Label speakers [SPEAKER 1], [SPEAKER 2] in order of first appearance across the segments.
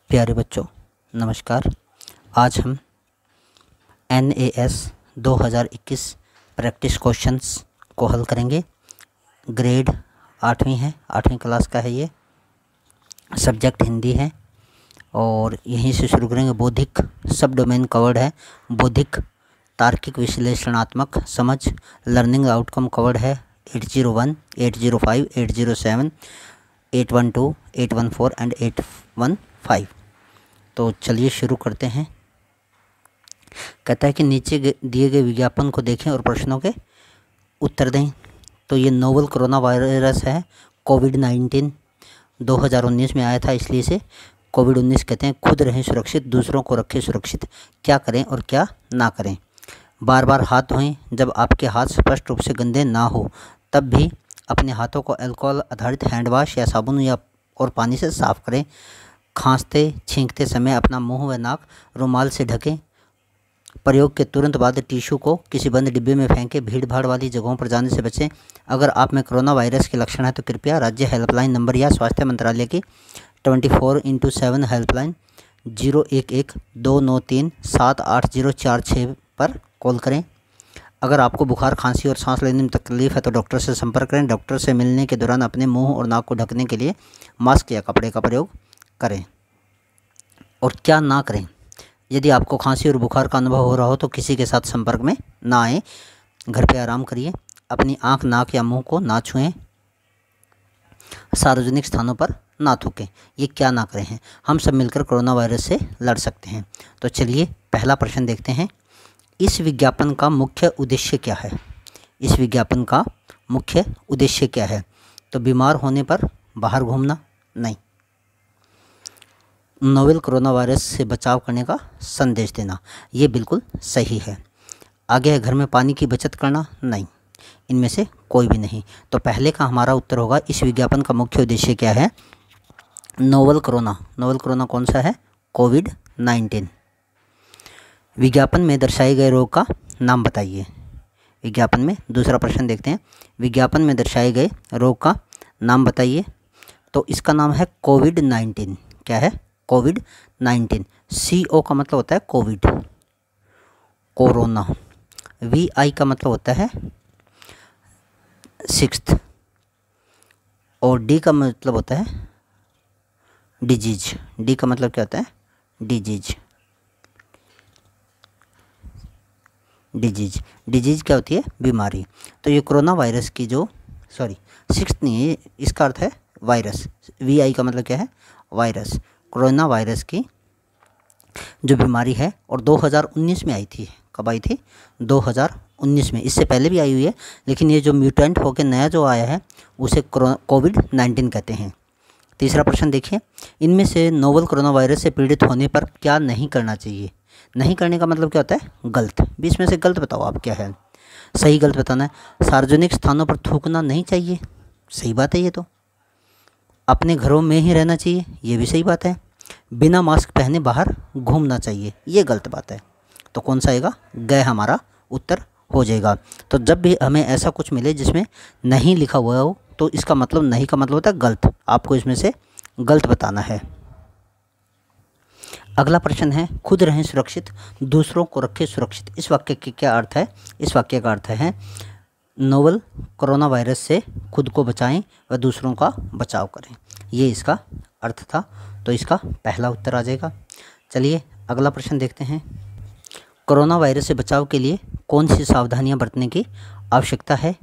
[SPEAKER 1] प्यारे बच्चों नमस्कार। आज हम NAS 2021 प्रैक्टिस क्वेश्चंस को हल करेंगे। ग्रेड 8वीं है, 8वीं क्लास का है ये। सब्जेक्ट हिंदी है और यहीं से शुरू करेंगे। बौद्धिक सब डोमेन कवर्ड है। बौद्धिक तार्किक विश्लेषणात्मक समझ लर्निंग आउटकम कवर्ड है 801, 805, 807, 812, 814 एंड 815। तो चलिए शुरू करते हैं। कहता है कि नीचे दिए गए विज्ञापन को देखें और प्रश्नों के उत्तर दें। तो ये नोवल कोरोना वायरस है, कोविड-19 2019 में आया था, इसलिए इसे कोविड-19 कहते हैं। खुद रहें सुरक्षित, दूसरों को रखें सुरक्षित। क्या करें और क्या ना करें। बार बार हाथ धोएं। जब आपके हाथ स्पष्ट रूप से गंदे ना हो तब भी अपने हाथों को अल्कोहल आधारित हैंड वॉश या साबुन या और पानी से साफ़ करें। खांसते छींकते समय अपना मुंह व नाक रुमाल से ढकें। प्रयोग के तुरंत बाद टिश्यू को किसी बंद डिब्बे में फेंकें। भीड़ भाड़ वाली जगहों पर जाने से बचें। अगर आप में कोरोना वायरस के लक्षण है तो कृपया राज्य हेल्पलाइन नंबर या स्वास्थ्य मंत्रालय की 24x7 हेल्पलाइन 011-293-78046 पर कॉल करें। अगर आपको बुखार, खांसी और सांस लेने में तकलीफ है तो डॉक्टर से संपर्क करें। डॉक्टर से मिलने के दौरान अपने मुंह और नाक को ढकने के लिए मास्क या कपड़े का प्रयोग करें। और क्या ना करें। यदि आपको खांसी और बुखार का अनुभव हो रहा हो तो किसी के साथ संपर्क में ना आएँ। घर पे आराम करिए। अपनी आँख, नाक या मुंह को ना छुएं। सार्वजनिक स्थानों पर ना थूकें। ये क्या ना करें हैं। हम सब मिलकर कोरोना वायरस से लड़ सकते हैं। तो चलिए पहला प्रश्न देखते हैं। इस विज्ञापन का मुख्य उद्देश्य क्या है। इस विज्ञापन का मुख्य उद्देश्य क्या है। तो बीमार होने पर बाहर घूमना नहीं, नोवेल कोरोना वायरस से बचाव करने का संदेश देना, ये बिल्कुल सही है। आगे है घर में पानी की बचत करना, नहीं, इनमें से कोई भी नहीं। तो पहले का हमारा उत्तर होगा इस विज्ञापन का मुख्य उद्देश्य क्या है। नोवेल कोरोना कौन सा है, कोविड-19। विज्ञापन में दर्शाए गए रोग का नाम बताइए। विज्ञापन में दूसरा प्रश्न देखते हैं। विज्ञापन में दर्शाए गए रोग का नाम बताइए। तो इसका नाम है कोविड-19। क्या है, कोविड-19। CO का मतलब होता है कोविड, कोरोना। VI का मतलब होता है 6th और D का मतलब होता है डिजीज। D का मतलब क्या होता है, डिजीज। डिजीज क्या होती है, बीमारी। तो ये कोरोना वायरस की जो 6th नहीं है, इसका अर्थ है वायरस। VI का मतलब क्या है, वायरस। कोरोना वायरस की जो बीमारी है और 2019 में आई थी। कब आई थी, 2019 में। इससे पहले भी आई हुई है, लेकिन ये जो म्यूटेंट होकर नया जो आया है उसे कोविड-19 कहते हैं। तीसरा प्रश्न देखिए। इनमें से नोवेल कोरोना वायरस से पीड़ित होने पर क्या नहीं करना चाहिए। नहीं करने का मतलब क्या होता है, गलत। 20 में से गलत बताओ आप क्या है। सही गलत बताना है। सार्वजनिक स्थानों पर थूकना नहीं चाहिए, सही बात है ये तो। अपने घरों में ही रहना चाहिए, ये भी सही बात है। बिना मास्क पहने बाहर घूमना चाहिए, ये गलत बात है। तो कौन सा आएगा, गए हमारा उत्तर हो जाएगा। तो जब भी हमें ऐसा कुछ मिले जिसमें नहीं लिखा हुआ हो तो इसका मतलब नहीं का मतलब होता है गलत। आपको इसमें से गलत बताना है। अगला प्रश्न है, खुद रहें सुरक्षित, दूसरों को रखें सुरक्षित। इस वाक्य के क्या अर्थ है। इस वाक्य का अर्थ है नोवेल कोरोना वायरस से खुद को बचाएं व दूसरों का बचाव करें, ये इसका अर्थ था। तो इसका पहला उत्तर आ जाएगा। चलिए अगला प्रश्न देखते हैं। कोरोना वायरस से बचाव के लिए कौन सी सावधानियां बरतने की आवश्यकता है।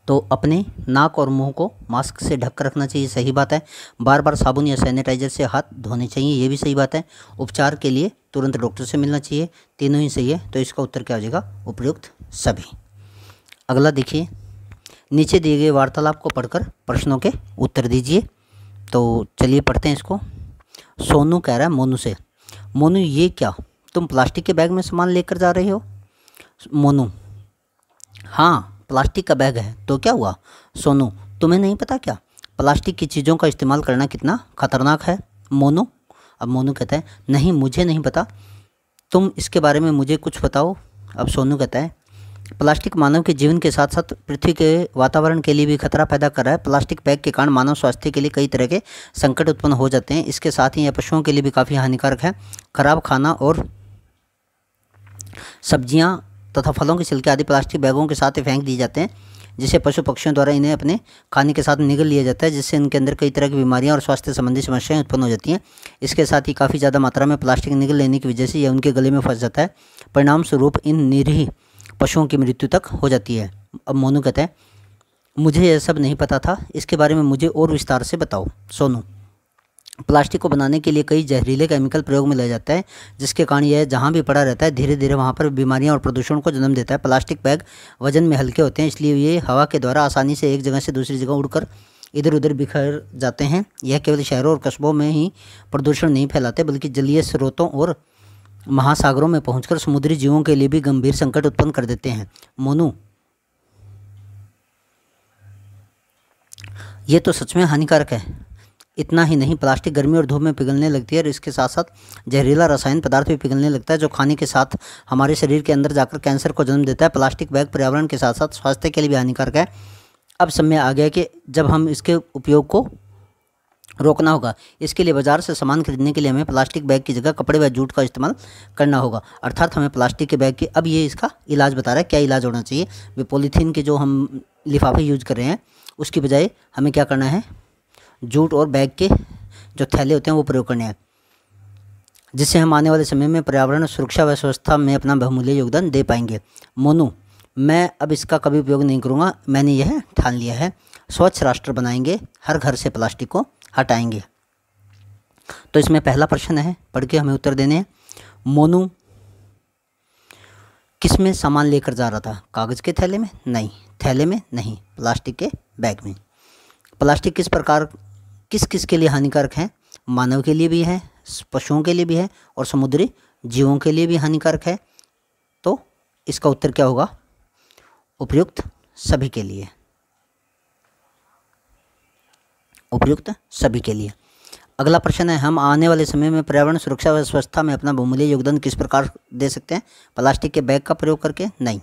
[SPEAKER 1] तो अपने नाक और मुंह को मास्क से ढक कर रखना चाहिए, सही बात है। बार बार साबुन या सैनिटाइजर से हाथ धोने चाहिए, ये भी सही बात है। उपचार के लिए तुरंत डॉक्टर से मिलना चाहिए, तीनों ही सही है। तो इसका उत्तर क्या हो जाएगा, उपयुक्त सभी। अगला देखिए। नीचे दिए गए वार्तालाप को पढ़कर प्रश्नों के उत्तर दीजिए। तो चलिए पढ़ते हैं इसको। सोनू कह रहा है मोनू से, मोनू ये क्या, तुम प्लास्टिक के बैग में सामान लेकर जा रहे हो। मोनू, हाँ प्लास्टिक का बैग है, तो क्या हुआ। सोनू, तुम्हें नहीं पता क्या, प्लास्टिक की चीज़ों का इस्तेमाल करना कितना खतरनाक है। मोनू, अब मोनू कहता है नहीं मुझे नहीं पता, तुम इसके बारे में मुझे कुछ बताओ। अब सोनू कहता है प्लास्टिक मानव के जीवन के साथ साथ पृथ्वी के वातावरण के लिए भी खतरा पैदा कर रहा है। प्लास्टिक बैग के कारण मानव स्वास्थ्य के लिए कई तरह के संकट उत्पन्न हो जाते हैं। इसके साथ ही यह पशुओं के लिए भी काफ़ी हानिकारक है। खराब खाना और सब्जियां तथा फलों के छिलके आदि प्लास्टिक बैगों के साथ ही फेंक दिए जाते हैं, जिसे पशु पक्षियों द्वारा इन्हें अपने खाने के साथ निगल लिया जाता है, जिससे इनके अंदर कई तरह की बीमारियां और स्वास्थ्य संबंधी समस्याएं उत्पन्न हो जाती हैं। इसके साथ ही काफ़ी ज़्यादा मात्रा में प्लास्टिक निगल लेने की वजह से यह उनके गले में फंस जाता है। परिणाम स्वरूप इन निरीह पशुओं की मृत्यु तक हो जाती है। अब मोनू कहते हैं, मुझे यह सब नहीं पता था, इसके बारे में मुझे और विस्तार से बताओ। सोनू, प्लास्टिक को बनाने के लिए कई जहरीले केमिकल प्रयोग में लाया जाता है, जिसके कारण यह जहाँ भी पड़ा रहता है धीरे धीरे वहाँ पर बीमारियाँ और प्रदूषण को जन्म देता है। प्लास्टिक बैग वजन में हल्के होते हैं, इसलिए ये हवा के द्वारा आसानी से एक जगह से दूसरी जगह उड़कर इधर उधर बिखर जाते हैं। यह केवल शहरों और कस्बों में ही प्रदूषण नहीं फैलाते, बल्कि जलीय स्रोतों और महासागरों में पहुंचकर समुद्री जीवों के लिए भी गंभीर संकट उत्पन्न कर देते हैं। मोनू, ये तो सच में हानिकारक है। इतना ही नहीं, प्लास्टिक गर्मी और धूप में पिघलने लगती है और इसके साथ साथ जहरीला रासायनिक पदार्थ भी पिघलने लगता है, जो खाने के साथ हमारे शरीर के अंदर जाकर कैंसर को जन्म देता है। प्लास्टिक बैग पर्यावरण के साथ साथ स्वास्थ्य के लिए भी हानिकारक है। अब समय आ गया कि जब हम इसके उपयोग को रोकना होगा। इसके लिए बाजार से सामान खरीदने के लिए हमें प्लास्टिक बैग की जगह कपड़े व जूट का इस्तेमाल करना होगा। अर्थात हमें प्लास्टिक के बैग के, अब ये इसका इलाज बता रहा है, क्या इलाज होना चाहिए। वे पॉलीथीन के जो हम लिफाफे यूज कर रहे हैं उसकी बजाय हमें क्या करना है, जूट और बैग के जो थैले होते हैं वो प्रयोग करने हैं, जिससे हम आने वाले समय में पर्यावरण सुरक्षा व स्वच्छता में अपना बहुमूल्य योगदान दे पाएंगे। मोनू, मैं अब इसका कभी उपयोग नहीं करूँगा, मैंने यह ठान लिया है। स्वच्छ राष्ट्र बनाएंगे, हर घर से प्लास्टिक को हटाएंगे। तो इसमें पहला प्रश्न है, पढ़ के हमें उत्तर देने हैं। मोनू किस में सामान लेकर जा रहा था? कागज़ के थैले में? नहीं, थैले में नहीं, प्लास्टिक के बैग में। प्लास्टिक किस प्रकार किस किस के लिए हानिकारक है? मानव के लिए भी है, पशुओं के लिए भी है और समुद्री जीवों के लिए भी हानिकारक है। तो इसका उत्तर क्या होगा? उपयुक्त सभी के लिए, उपयुक्त सभी के लिए। अगला प्रश्न है, हम आने वाले समय में पर्यावरण सुरक्षा व स्वच्छता में अपना बहुमूल्य योगदान किस प्रकार दे सकते हैं? प्लास्टिक के बैग का प्रयोग करके? नहीं,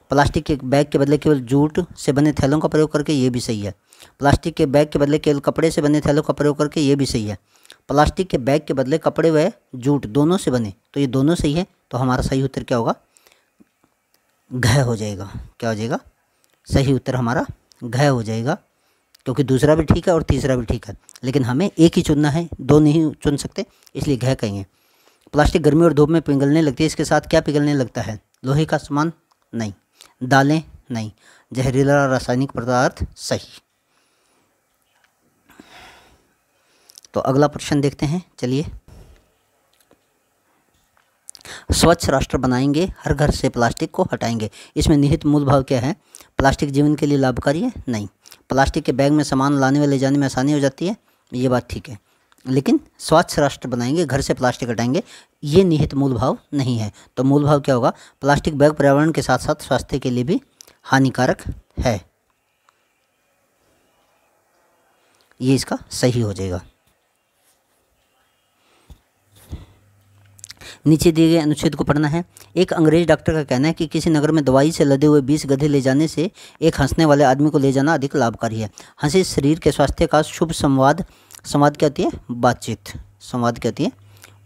[SPEAKER 1] प्लास्टिक के बैग के बदले केवल जूट से बने थैलों का प्रयोग करके, ये भी सही है। प्लास्टिक के बैग के बदले केवल कपड़े से बने थैलों का प्रयोग करके, ये भी सही है। प्लास्टिक के बैग के बदले कपड़े व जूट दोनों से बने, तो ये दोनों सही है। तो हमारा सही उत्तर क्या होगा? घ हो जाएगा। क्या हो जाएगा? सही उत्तर हमारा घ हो जाएगा, क्योंकि दूसरा भी ठीक है और तीसरा भी ठीक है, लेकिन हमें एक ही चुनना है, दो नहीं चुन सकते, इसलिए घ कहेंगे। प्लास्टिक गर्मी और धूप में पिघलने लगती है, इसके साथ क्या पिघलने लगता है? लोहे का सामान? नहीं। दालें? नहीं। जहरीला रासायनिक पदार्थ? सही। तो अगला प्रश्न देखते हैं, चलिए। स्वच्छ राष्ट्र बनाएंगे, हर घर से प्लास्टिक को हटाएंगे। इसमें निहित मूल भाव क्या है? प्लास्टिक जीवन के लिए लाभकारी है? नहीं। प्लास्टिक के बैग में सामान लाने व ले जाने में आसानी हो जाती है, ये बात ठीक है, लेकिन स्वच्छ राष्ट्र बनाएंगे, घर से प्लास्टिक हटाएंगे, ये निहित मूल भाव नहीं है। तो मूल भाव क्या होगा? प्लास्टिक बैग पर्यावरण के साथ साथ स्वास्थ्य के लिए भी हानिकारक है, ये इसका सही हो जाएगा। नीचे दिए गए अनुच्छेद को पढ़ना है। एक अंग्रेज डॉक्टर का कहना है कि किसी नगर में दवाई से लदे हुए 20 गधे ले जाने से एक हंसने वाले आदमी को ले जाना अधिक लाभकारी है। हंसी शरीर के स्वास्थ्य का शुभ संवाद क्या होती है? बातचीत। संवाद क्या होती है?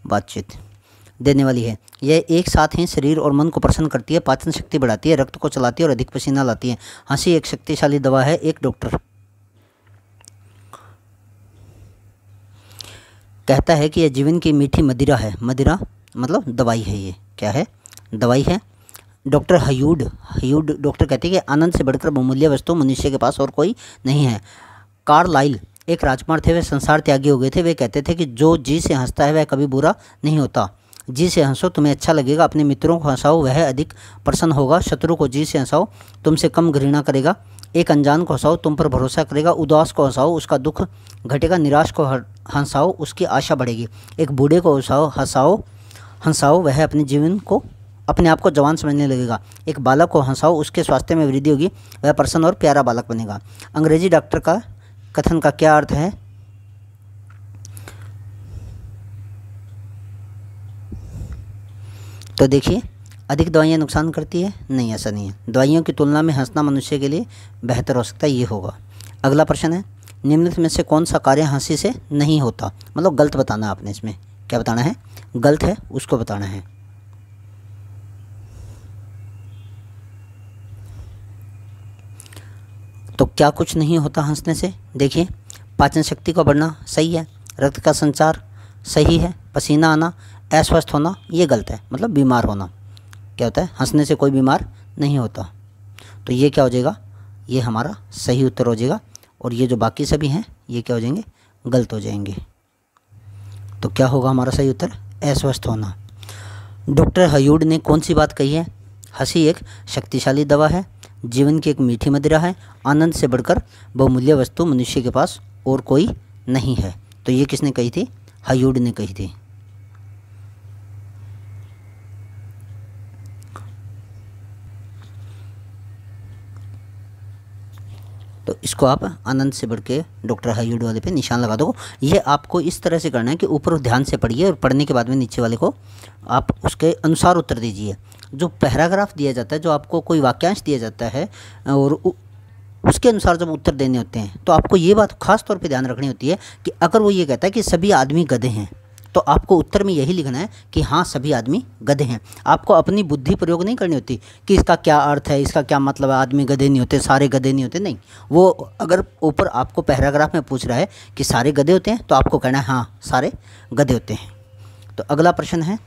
[SPEAKER 1] बातचीत देने वाली है। यह एक साथ ही शरीर और मन को प्रसन्न करती है, पाचन शक्ति बढ़ाती है, रक्त को चलाती है और अधिक पसीना लाती है। हंसी एक शक्तिशाली दवा है। एक डॉक्टर कहता है कि यह जीवन की मीठी मदिरा है। मदिरा मतलब दवाई है। ये क्या है? दवाई है। डॉक्टर हयूड डॉक्टर कहते हैं कि आनंद से बढ़कर बहुमूल्य वस्तु मनुष्य के पास और कोई नहीं है। कार्लाइल एक राजकुमार थे, वे संसार त्यागी हो गए थे। वे कहते थे कि जो जी से हंसता है वह कभी बुरा नहीं होता। जी से हंसो, तुम्हें अच्छा लगेगा। अपने मित्रों को हंसाओ, वह अधिक प्रसन्न होगा। शत्रु को जी से हंसाओ, तुमसे कम घृणा करेगा। एक अनजान को हंसाओ, तुम पर भरोसा करेगा। उदास को हंसाओ, उसका दुख घटेगा। निराश को हंसाओ, उसकी आशा बढ़ेगी। एक बूढ़े को हंसाओ, वह अपने जीवन को अपने आप को जवान समझने लगेगा। एक बालक को हंसाओ, उसके स्वास्थ्य में वृद्धि होगी, वह प्रसन्न और प्यारा बालक बनेगा। अंग्रेजी डॉक्टर का कथन का क्या अर्थ है? तो देखिए, अधिक दवाइयाँ नुकसान करती है? नहीं, ऐसा नहीं है। दवाइयों की तुलना में हंसना मनुष्य के लिए बेहतर हो सकता है, ये होगा। अगला प्रश्न है, निम्नलिखित में से कौन सा कार्य हंसी से नहीं होता? मतलब गलत बताना है आपने, इसमें क्या बताना है? गलत है उसको बताना है। तो क्या कुछ नहीं होता हंसने से? देखिए, पाचन शक्ति का बढ़ना सही है, रक्त का संचार सही है, पसीना आना, अस्वस्थ होना ये गलत है, मतलब बीमार होना। क्या होता है? हंसने से कोई बीमार नहीं होता। तो ये क्या हो जाएगा? ये हमारा सही उत्तर हो जाएगा। और ये जो बाकी सभी हैं ये क्या हो जाएंगे? गलत हो जाएंगे। तो क्या होगा हमारा सही उत्तर? अस्वस्थ होना। डॉक्टर हयूड ने कौन सी बात कही है? हंसी एक शक्तिशाली दवा है, जीवन की एक मीठी मदिरा है, आनंद से बढ़कर बहुमूल्य वस्तु मनुष्य के पास और कोई नहीं है। तो ये किसने कही थी? हयूड ने कही थी। तो इसको आप आनंद से बढ़ के डॉक्टर हयूड वाले पे निशान लगा दो। ये आपको इस तरह से करना है कि ऊपर ध्यान से पढ़िए और पढ़ने के बाद में नीचे वाले को आप उसके अनुसार उत्तर दीजिए। जो पैराग्राफ दिया जाता है, जो आपको कोई वाक्यांश दिया जाता है और उसके अनुसार जब उत्तर देने होते हैं तो आपको ये बात खास तौर पे ध्यान रखनी होती है कि अगर वो ये कहता है कि सभी आदमी गधे हैं तो आपको उत्तर में यही लिखना है कि हाँ सभी आदमी गधे हैं। आपको अपनी बुद्धि प्रयोग नहीं करनी होती कि इसका क्या अर्थ है, इसका क्या मतलब है, आदमी गधे नहीं होते, सारे गधे नहीं होते। नहीं, वो अगर ऊपर आपको पैराग्राफ में पूछ रहा है कि सारे गधे होते हैं तो आपको कहना है हाँ सारे गधे होते हैं। तो अगला प्रश्न है,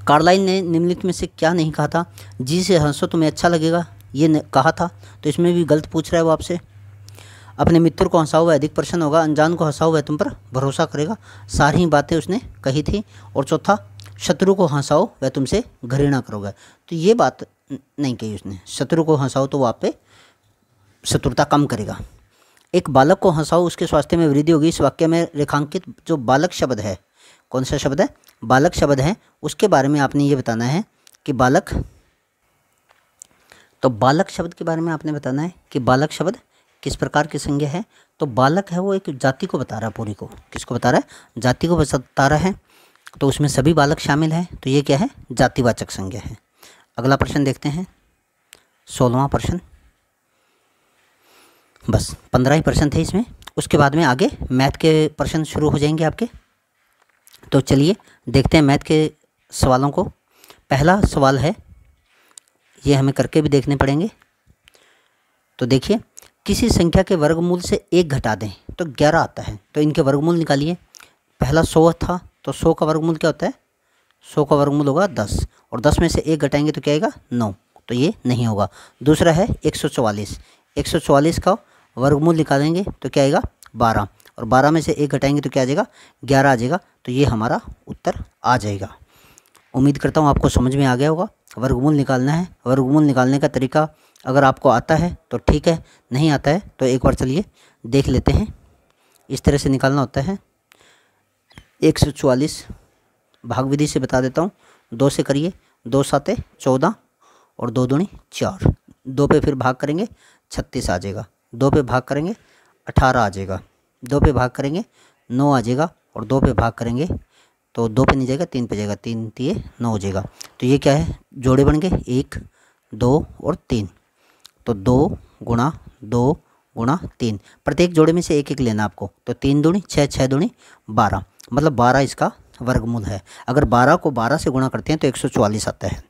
[SPEAKER 1] कार्लाइल ने निम्नलिखित में से क्या नहीं कहा था? जी से हंसो तुम्हें अच्छा लगेगा, ये कहा था। तो इसमें भी गलत पूछ रहा है वो आपसे। अपने मित्र को हंसाओ वह अधिक प्रसन्न होगा, अनजान को हंसाओ वह तुम पर भरोसा करेगा। सारी बातें उसने कही थी। और चौथा, शत्रु को हंसाओ वह तुमसे घृणा करोगे। तो ये बात नहीं कही उसने। शत्रु को हंसाओ तो वो आप पे शत्रुता कम करेगा। एक बालक को हंसाओ उसके स्वास्थ्य में वृद्धि होगी। इस वाक्य में रेखांकित जो बालक शब्द है, कौन सा शब्द है? बालक शब्द है। उसके बारे में आपने ये बताना है कि बालक, तो बालक शब्द के बारे में आपने बताना है कि बालक शब्द किस प्रकार की संज्ञा है। तो बालक है वो एक जाति को बता रहा है, पूरी को। किसको बता रहा है? जाति को बता रहा है। तो उसमें सभी बालक शामिल हैं। तो ये क्या है? जातिवाचक संज्ञा है। अगला प्रश्न देखते हैं, 16वां प्रश्न। बस 15 ही प्रश्न थे इसमें। उसके बाद में आगे मैथ के प्रश्न शुरू हो जाएंगे आपके। तो चलिए देखते हैं मैथ के सवालों को। पहला सवाल है, ये हमें करके भी देखने पड़ेंगे। तो देखिए, किसी संख्या के वर्गमूल से 1 घटा दें तो 11 आता है। तो इनके वर्गमूल निकालिए। पहला 100 था तो 100 का वर्गमूल क्या होता है? 100 का वर्गमूल होगा 10, और 10 में से 1 घटाएंगे तो क्या आएगा? 9। तो ये नहीं होगा। दूसरा है 144। 144 का वर्गमूल निकालेंगे तो क्या आएगा? 12, और 12 में से 1 घटाएंगे तो क्या आ जाएगा? 11 आ जाएगा। तो ये हमारा उत्तर आ जाएगा। उम्मीद करता हूँ आपको समझ में आ गया होगा। वर्गमूल निकालना है। वर्गमूल निकालने का तरीका अगर आपको आता है तो ठीक है, नहीं आता है तो एक बार चलिए देख लेते हैं। इस तरह से निकालना होता है। 144 भाग विधि से बता देता हूँ। 2 से करिए, 2 7 14 और 2 दूनी 4। 2 पे फिर भाग करेंगे 36 आ जाएगा। 2 पे भाग करेंगे 18 आ जाएगा। 2 पे भाग करेंगे 9 आ जाएगा। और 2 पे भाग करेंगे तो 2 पे नहीं जाएगा, 3 पे जाएगा। 3 3 9 हो जाएगा। तो ये क्या है? जोड़े बन गए 1 2 और 3। तो 2 गुणा 2 गुणा 3, प्रत्येक जोड़े में से 1 1 लेना आपको। तो 3 दूनी 6, 6 दूनी 12, मतलब 12 इसका वर्गमूल है। अगर 12 को 12 से गुणा करते हैं तो 144 आता है।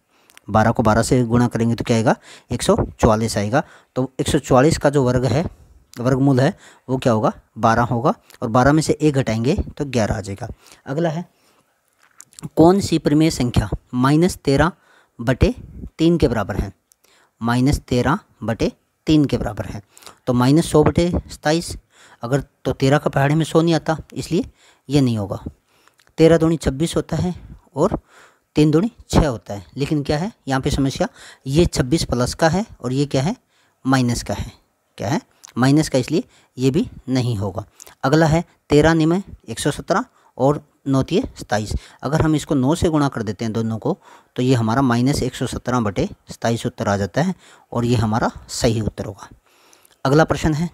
[SPEAKER 1] 12 को 12 से गुणा करेंगे तो क्या आएगा? 144 आएगा। तो 144 का जो वर्ग है, वर्गमूल है, वो क्या होगा? 12 होगा। और 12 में से 1 घटाएंगे तो 11 आ जाएगा। अगला है, कौन सी परिमेय संख्या -13/3 के बराबर है? -13/3 के बराबर है। तो -100/27, अगर तो 13 का पहाड़े में 100 नहीं आता, इसलिए ये नहीं होगा। 13 दूनी 26 होता है और 3 दूनी 6 होता है। लेकिन क्या है यहाँ पे समस्या? ये 26 प्लस का है और ये क्या है? माइनस का है। क्या है? माइनस का, इसलिए ये भी नहीं होगा। अगला है 13 निमे 117 और 9 तिये 27। अगर हम इसको 9 से गुणा कर देते हैं दोनों को तो ये हमारा -117/27 उत्तर आ जाता है और ये हमारा सही उत्तर होगा। अगला प्रश्न है,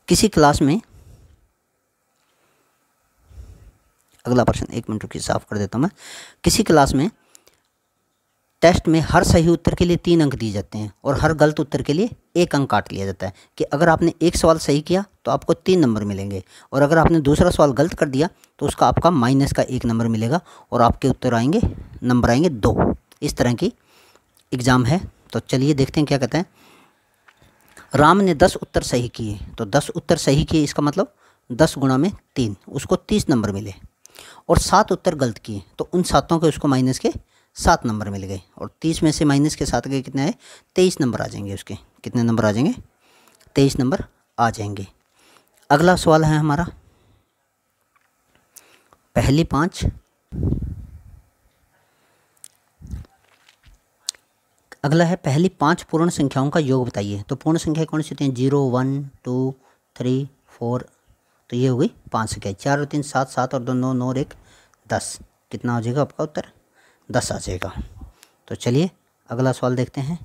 [SPEAKER 1] किसी क्लास में अगला प्रश्न, 1 मिनट रुकिए, साफ कर देता हूँ मैं। किसी क्लास में टेस्ट में हर सही उत्तर के लिए 3 अंक दिए जाते हैं और हर गलत उत्तर के लिए 1 अंक काट लिया जाता है कि अगर आपने एक सवाल सही किया तो आपको 3 नंबर मिलेंगे, और अगर आपने दूसरा सवाल गलत कर दिया तो उसका आपका माइनस का 1 नंबर मिलेगा और आपके उत्तर आएंगे, नंबर आएंगे 2। इस तरह की एग्ज़ाम है। तो चलिए देखते हैं क्या कहते हैं। राम ने 10 उत्तर सही किए, तो 10 उत्तर सही किए इसका मतलब 10 गुणा में 3, उसको 30 नंबर मिले। और 7 उत्तर गलत किए तो उन 7 के उसको माइनस के 7 नंबर मिल गए, और 30 में से माइनस के 7 के कितने आए, 23 नंबर आ जाएंगे उसके। कितने नंबर आ जाएंगे, 23 नंबर आ जाएंगे। अगला सवाल है हमारा पहली 5, अगला है पहली 5 पूर्ण संख्याओं का योग बताइए। तो पूर्ण संख्या कौन सी होती हैं, 0, 1, 2, 3, 4, तो ये हो गई 5 संख्या। 4 और 3 7, 7 और 2 9, 9 और 1 10। कितना हो जाएगा आपका उत्तर, 10 आ जाएगा। तो चलिए अगला सवाल देखते हैं।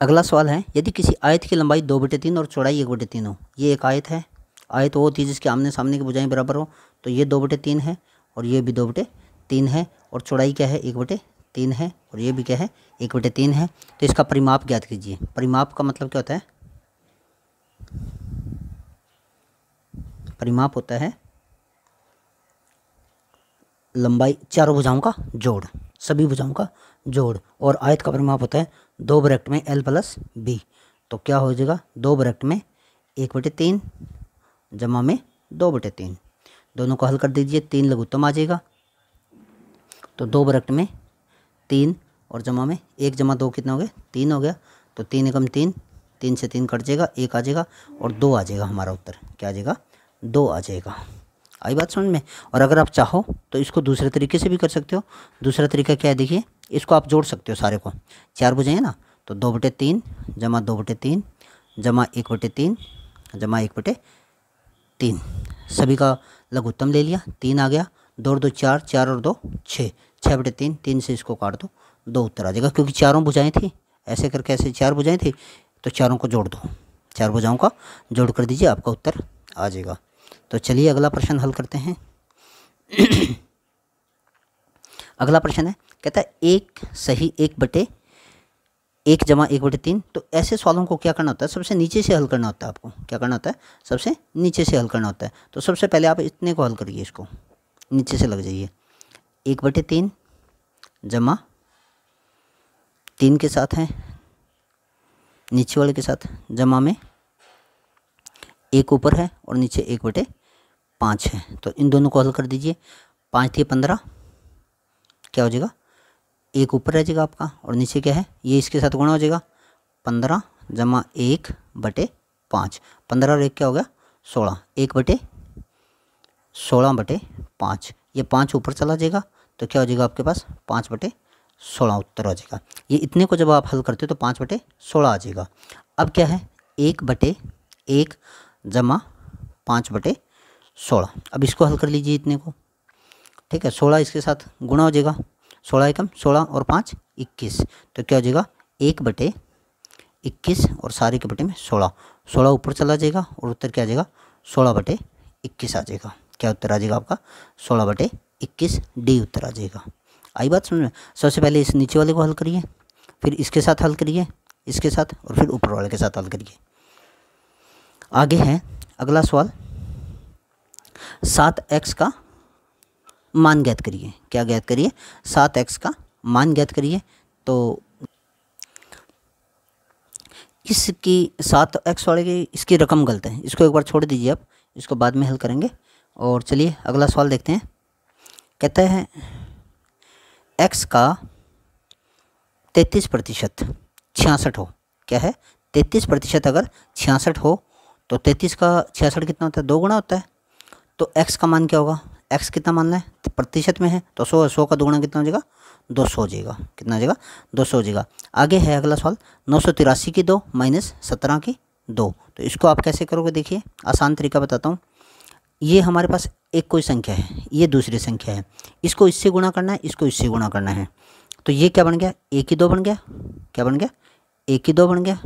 [SPEAKER 1] अगला सवाल है, यदि किसी आयत की लंबाई 2/3 और चौड़ाई 1/3 हो। ये एक आयत है, आयत वो होती है जिसके आमने सामने की भुजाएं बराबर हो, तो ये 2/3 है और ये भी 2/3 है, और चौड़ाई क्या है, 1/3 है, और ये भी क्या है, 1/3 है। तो इसका परिमाप ज्ञात कीजिए। परिमाप का मतलब क्या होता है, परिमाप होता है लंबाई चारों भुजाओं का जोड़, सभी भुजाओं का जोड़, और आयत का परिमाप होता है 2 ब्रैकेट में L प्लस B। तो क्या हो जाएगा, 2 ब्रैकेट में 1/3 जमा में 2/3, दोनों को हल कर दीजिए, 3 लघुत्तम आ जाएगा। तो 2 ब्रैकेट में 3 और जमा में 1 जमा 2 कितना हो गया, 3 हो गया। तो 3 एकम 3, 3 से 3 कट जाएगा, 1 आ जाएगा और 2 आ जाएगा। हमारा उत्तर क्या आ जाएगा, 2 आ जाएगा। आई बात समझ में। और अगर आप चाहो तो इसको दूसरे तरीके से भी कर सकते हो। दूसरा तरीका क्या है, देखिए, इसको आप जोड़ सकते हो सारे को, 4 भुजाएं ना, तो 2/3 जमा 2/3 जमा 1/3 जमा 1/3, सभी का लघुत्तम ले लिया, 3 आ गया, 2 और 2 4, 4 और 2 6, 6/3, 3 से इसको काट दो, 2 उत्तर आ जाएगा। क्योंकि चारों भुजाएं थी, ऐसे करके ऐसे 4 भुजाएं थी, तो चारों को जोड़ दो, 4 भुजाओं का जोड़ कर दीजिए, आपका उत्तर आ जाएगा। तो चलिए अगला प्रश्न हल करते हैं। अगला प्रश्न है, कहता है 1 सही 1/1 जमा 1/3। तो ऐसे सवालों को क्या करना होता है, सबसे नीचे से हल करना होता है। आपको क्या करना होता है, सबसे नीचे से हल करना होता है। तो सबसे पहले आप इतने को हल करिए, इसको नीचे से लग जाइए, 1/3 जमा 3 के साथ है, नीचे वाले के साथ, जमा में 1 ऊपर है और नीचे 1/5 है। तो इन दोनों को हल कर दीजिए, 5 थी 15, क्या हो जाएगा, 1 ऊपर रह जाएगा आपका और नीचे क्या है, ये इसके साथ गुणा हो जाएगा, 15 जमा 1/5, 15 और 1 क्या हो गया, 16, 1/16/5, ये 5 ऊपर चला जाएगा, तो क्या हो जाएगा आपके पास, 5/16 उत्तर हो जाएगा। ये इतने को जब आप हल करते हो तो 5/16 आ जाएगा। अब क्या है, 1/1 जमा 5/16। अब इसको हल कर लीजिए इतने को, ठीक है, 16 इसके साथ गुणा हो जाएगा, 16 एकम 16 और 5 21, तो क्या हो जाएगा, 1/21 और सारे के बटे में 16, 16 ऊपर चला जाएगा और उत्तर क्या आ जाएगा, 16/21 आ जाएगा। क्या उत्तर आ जाएगा आपका, 16/21 डी उत्तर आ जाएगा। आई बात समझ में। सबसे पहले इस नीचे वाले को हल करिए, फिर इसके साथ हल करिए, इसके साथ, और फिर ऊपर वाले के साथ हल करिए। आगे है अगला सवाल, 7x का मान ज्ञात करिए। क्या ज्ञात करिए, 7x का मान ज्ञात करिए। तो इसकी 7x वाले की इसकी रकम गलत है, इसको एक बार छोड़ दीजिए आप, इसको बाद में हल करेंगे। और चलिए अगला सवाल देखते हैं। कहता है x का 33% 66 हो। क्या है, 33% अगर 66 हो तो 33 का 66 कितना होता है, 2 गुना होता है। तो x का मान क्या होगा, x कितना मानना है, प्रतिशत में है, तो 100 का 2 गुना कितना हो जाएगा, 200 हो जाएगा। कितना हो जाएगा, 200 हो जाएगा। आगे है अगला सवाल, 983 की 2 माइनस 17 की 2। तो इसको आप कैसे करोगे, देखिए आसान तरीका बताता हूँ। ये हमारे पास एक कोई संख्या है, ये दूसरी संख्या है, इसको इससे गुणा करना है, इसको इससे गुणा करना है। तो ये क्या बन गया, 1 की 2 बन गया। क्या बन गया, 1 की 2 बन गया।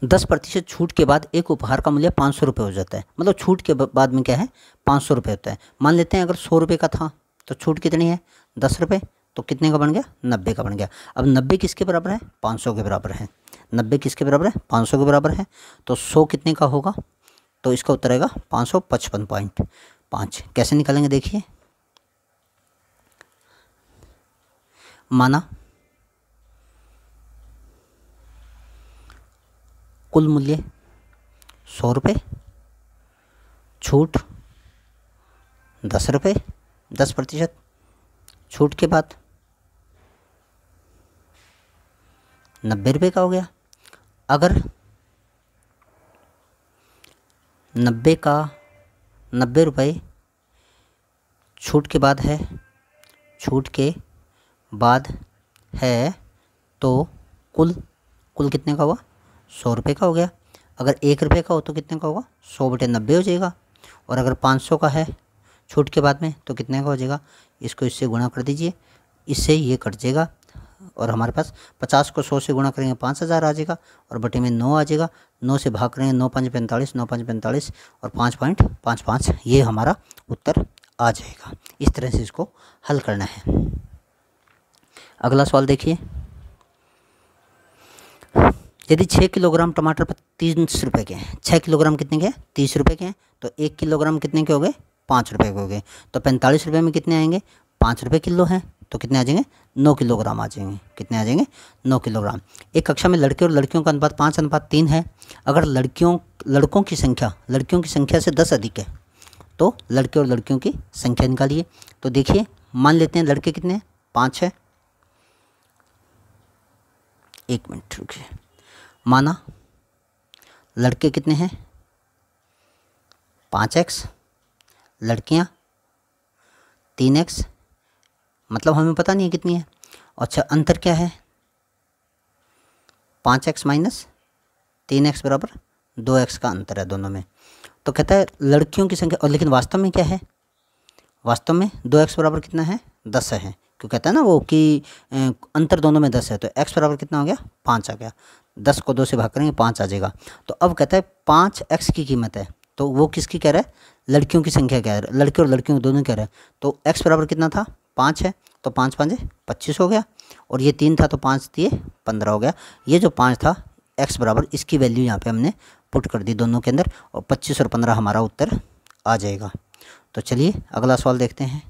[SPEAKER 1] 10% छूट के बाद एक उपहार का मूल्य 500 रुपये हो जाता है। मतलब छूट के बाद में क्या है, 500 रुपये होता है। मान लेते हैं अगर 100 रुपये का था तो छूट कितनी है, 10 रुपये, तो कितने का बन गया, 90 का बन गया। अब 90 किसके बराबर है, 500 के बराबर है। 90 किसके बराबर है, 500 के बराबर है। तो 100 कितने का होगा, तो इसका उत्तर आएगा 555.5। कैसे निकालेंगे देखिए, माना कुल मूल्य 100 रुपये, छूट 10 रुपये, 10%, छूट के बाद 90 रुपये का हो गया। अगर 90 रुपये छूट के बाद है, छूट के बाद है, तो कुल कितने का हुआ, 100 रुपये का हो गया। अगर 1 रुपये का हो तो कितने का होगा, 100/90 हो जाएगा। और अगर 500 का है छूट के बाद में तो कितने का हो जाएगा, इसको इससे गुणा कर दीजिए, इससे ये कट जाएगा और हमारे पास 50 को 100 से गुणा करेंगे 5000 आ जाएगा और बटे में 9 आ जाएगा। 9 से भाग करेंगे 9 5 45, 9 5 45 और 5.55, ये हमारा उत्तर आ जाएगा। इस तरह से इसको हल करना है। अगला सवाल देखिए, यदि 6 किलोग्राम टमाटर पर 30 रुपये के हैं, 6 किलोग्राम कितने के हैं, 30 रुपये के हैं, तो 1 किलोग्राम कितने के हो गए, 5 रुपये के हो गए। तो 45 रुपये में कितने आएंगे, 5 रुपये किलो हैं, तो कितने आ जाएंगे, 9 किलोग्राम आ जाएंगे। कितने आ जाएंगे, 9 किलोग्राम। एक कक्षा में लड़के और लड़कियों का अनुपात 5:3 है। अगर लड़कों की संख्या से 10 अधिक है तो लड़के और लड़कियों की संख्या निकालिए। तो देखिए, मान लेते हैं लड़के कितने हैं, 5 है। 1 मिनट रुकिए, माना लड़के कितने हैं, 5x, लड़कियां 3x, मतलब हमें पता नहीं है कितनी है। अच्छा, अंतर क्या है, 5x माइनस 3x बराबर 2x का अंतर है दोनों में। तो कहता है लड़कियों की संख्या, और लेकिन वास्तव में क्या है, वास्तव में 2x बराबर कितना है, 10 है। क्यों कहता है ना वो कि अंतर दोनों में 10 है, तो x बराबर कितना हो गया, 5 आ गया। 10 को 2 से भाग करेंगे 5 आ जाएगा। तो अब कहता है 5x की कीमत है, तो वो किसकी कह रहा है, लड़कियों की संख्या कह रहा है, लड़के और लड़कियों दोनों कह रहे हैं। तो x बराबर कितना था, 5 है, तो 5 5 25 हो गया। और ये 3 था तो 5 दिए 15 हो गया। ये जो 5 था, x बराबर, इसकी वैल्यू यहाँ पे हमने पुट कर दी दोनों के अंदर, और 25 और 15 हमारा उत्तर आ जाएगा। तो चलिए अगला सवाल देखते हैं।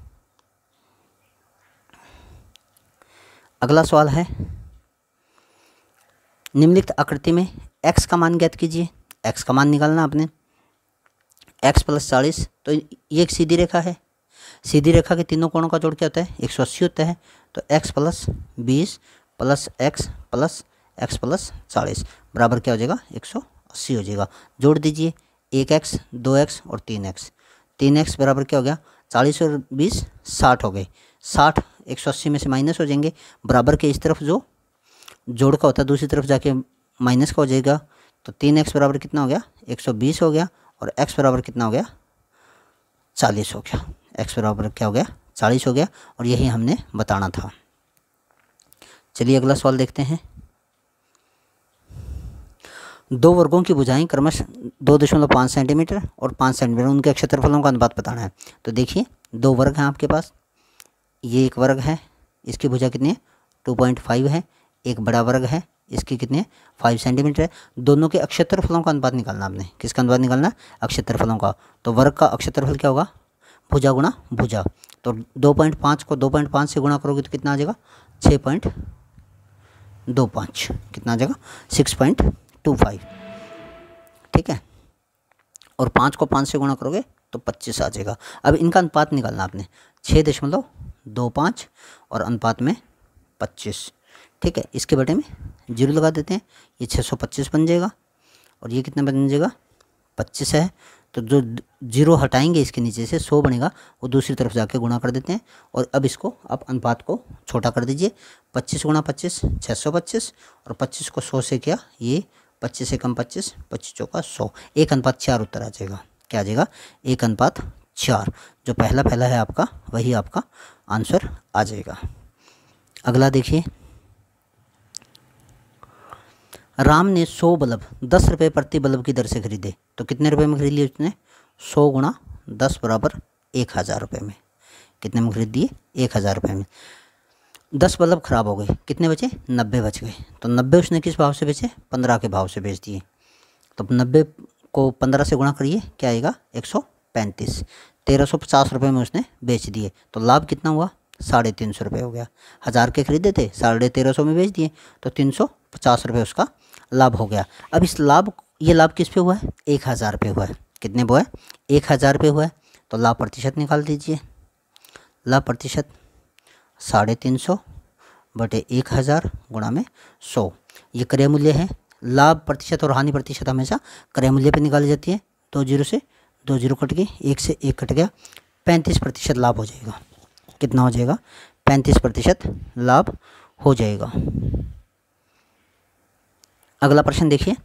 [SPEAKER 1] अगला सवाल है, निम्नलिखित आकृति में x का मान ज्ञात कीजिए। x का मान निकालना आपने, x + 40, तो ये एक सीधी रेखा है। सीधी रेखा के तीनों कोणों का जोड़ क्या होता है, 180 होता है। तो x + 20 + x + x + 40 बराबर क्या हो जाएगा, 180 हो जाएगा। जोड़ दीजिए, 1x 2x और 3x। 3x बराबर क्या हो गया, 40 और 20 60 हो गए। 60 180 में से माइनस हो जाएंगे, बराबर के इस तरफ जो जोड़ का होता है दूसरी तरफ जाके माइनस का हो जाएगा। तो 3x बराबर कितना हो गया, 120 हो गया। और x बराबर कितना हो गया, 40 हो गया। x बराबर क्या हो गया, 40 हो गया। और यही हमने बताना था। चलिए अगला सवाल देखते हैं। दो वर्गों की भुजाएं क्रमशः 2.5 सेंटीमीटर और 5 सेंटीमीटर, उनके क्षेत्रफलों का अनुपात बताना है। तो देखिए, दो वर्ग हैं आपके पास, ये एक वर्ग है, इसकी भुजा कितनी है, 2.5 है। एक बड़ा वर्ग है, इसकी कितनी है, 5 सेंटीमीटर है। दोनों के क्षेत्रफलों का अनुपात निकालना आपने। किसका अनुपात निकालना, क्षेत्रफलों का। तो वर्ग का क्षेत्रफल क्या होगा, भुजा गुणा भुजा। तो 2.5 को 2.5 से गुणा करोगे तो कितना आ जाएगा, 6.25। कितना आ जाएगा, 6.25। ठीक है। और 5 को 5 से गुणा करोगे तो 25 आ जाएगा। अब इनका अनुपात निकालना आपने, 6.25 और अनुपात में 25। ठीक है, इसके बटे में 0 लगा देते हैं, ये 625 बन जाएगा। और ये कितना बन जाएगा, 25 है। तो जो 0 हटाएंगे इसके नीचे से 100 बनेगा, वो दूसरी तरफ जाके गुणा कर देते हैं। और अब इसको, अब अनुपात को छोटा कर दीजिए। 25 × 25 625, और 25 को 100 से किया, ये 25 से कम 25, 25 चौका 100, 1:4 उत्तर आ जाएगा। क्या आ जाएगा, 1:4। जो पहला है आपका, वही आपका आंसर आ जाएगा। अगला देखिए, राम ने 100 बल्ब 10 रुपये प्रति बल्ब की दर से खरीदे, तो कितने रुपए में खरीद लिए उसने? 100 गुणा 10 बराबर 1000 रुपये में। कितने में खरीद दिए? 1000 रुपये में। 10 बल्ब खराब हो गए, कितने बचे? 90 बच गए। तो 90 उसने किस भाव से बेचे? 15 के भाव से बेच दिए। तो 90 को 15 से गुणा करिए, क्या आएगा? 135। 1350 रुपये में उसने बेच दिए। तो लाभ कितना हुआ? 350 रुपये हो गया। 1000 के खरीदे थे, 1350 में बेच दिए, तो 350 रुपये उसका लाभ हो गया। अब इस लाभ, ये लाभ किस पे हुआ है? 1000 पे हुआ है। कितने पे हुआ है? 1000 पे हुआ है। तो लाभ प्रतिशत निकाल दीजिए। लाभ प्रतिशत 350 बटे 1000 गुणा में 100, ये क्रय मूल्य है। लाभ प्रतिशत और हानि प्रतिशत हमेशा क्रय मूल्य पे निकाली जाती है। 2 जीरो से 2 जीरो कट गए, 1 से 1 कट गया, 35% लाभ हो जाएगा। कितना हो जाएगा? 35% लाभ हो जाएगा। अगला प्रश्न देखिए,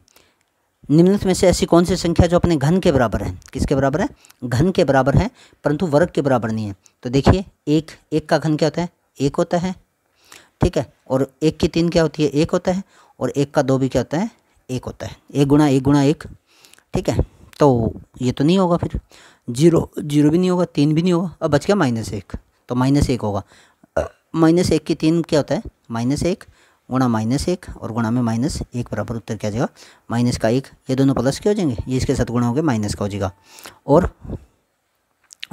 [SPEAKER 1] निम्नलिखित में से ऐसी कौन सी संख्या जो अपने घन के बराबर है? किसके बराबर है? घन के बराबर है, परंतु वर्ग के बराबर नहीं है। तो देखिए, एक का घन क्या होता है? 1 होता है, ठीक है। और 1 की 3 क्या होती है? 1 होता है। और 1 का 2 भी क्या होता है? 1 होता है। 1 गुणा 1 गुणा 1, ठीक है। तो ये तो नहीं होगा, फिर जीरो भी नहीं होगा, 3 भी नहीं होगा। अब बच गया -1, तो -1 होगा। -1 की 3 क्या होता है? -1 गुणा -1 और गुणा में -1 बराबर उत्तर क्या आ जाएगा? माइनस का 1। ये दोनों प्लस के हो जाएंगे, ये इसके साथ गुणा हो गया, माइनस का हो जाएगा। और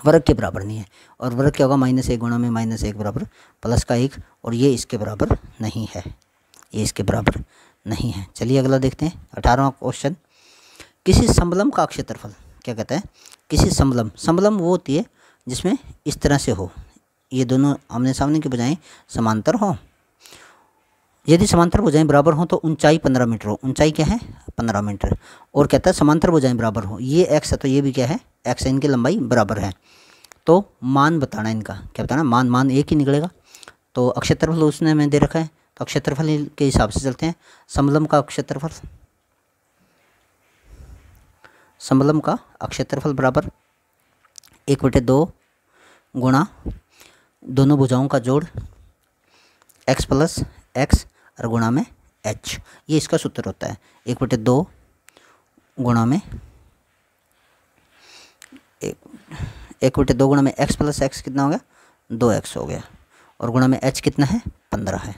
[SPEAKER 1] वर्ग के बराबर नहीं है, और वर्ग क्या होगा? -1 गुणा में -1 बराबर प्लस का 1, और ये इसके बराबर नहीं है, ये इसके बराबर नहीं है। चलिए अगला देखते हैं, 18वां क्वेश्चन। किसी समलंब का क्षेत्रफल, क्या कहता है? किसी समलंब वो होती है जिसमें इस तरह से हो, ये दोनों आमने सामने की बजाय समांतर हो। यदि समांतर भुजाएं बराबर हो तो ऊंचाई 15 मीटर हो। ऊंचाई क्या है? 15 मीटर। और कहता है समांतर भुजाएं बराबर हो, ये x है तो ये भी क्या है? x है, इनकी लंबाई बराबर है। तो मान बताना इनका, क्या बताना? मान एक ही निकलेगा। तो क्षेत्रफल उसने में दे रखा है, तो क्षेत्रफल के हिसाब से चलते हैं। समलंब का क्षेत्रफल, समलंब का क्षेत्रफल बराबर 1/2 गुणा दोनों भुजाओं का जोड़ x प्लस x और गुणा में h, ये इसका सूत्र होता है। 1/2 गुणा में 1/2 गुणा में x प्लस x कितना हो गया? 2x हो गया, और गुणा में h कितना है? 15 है,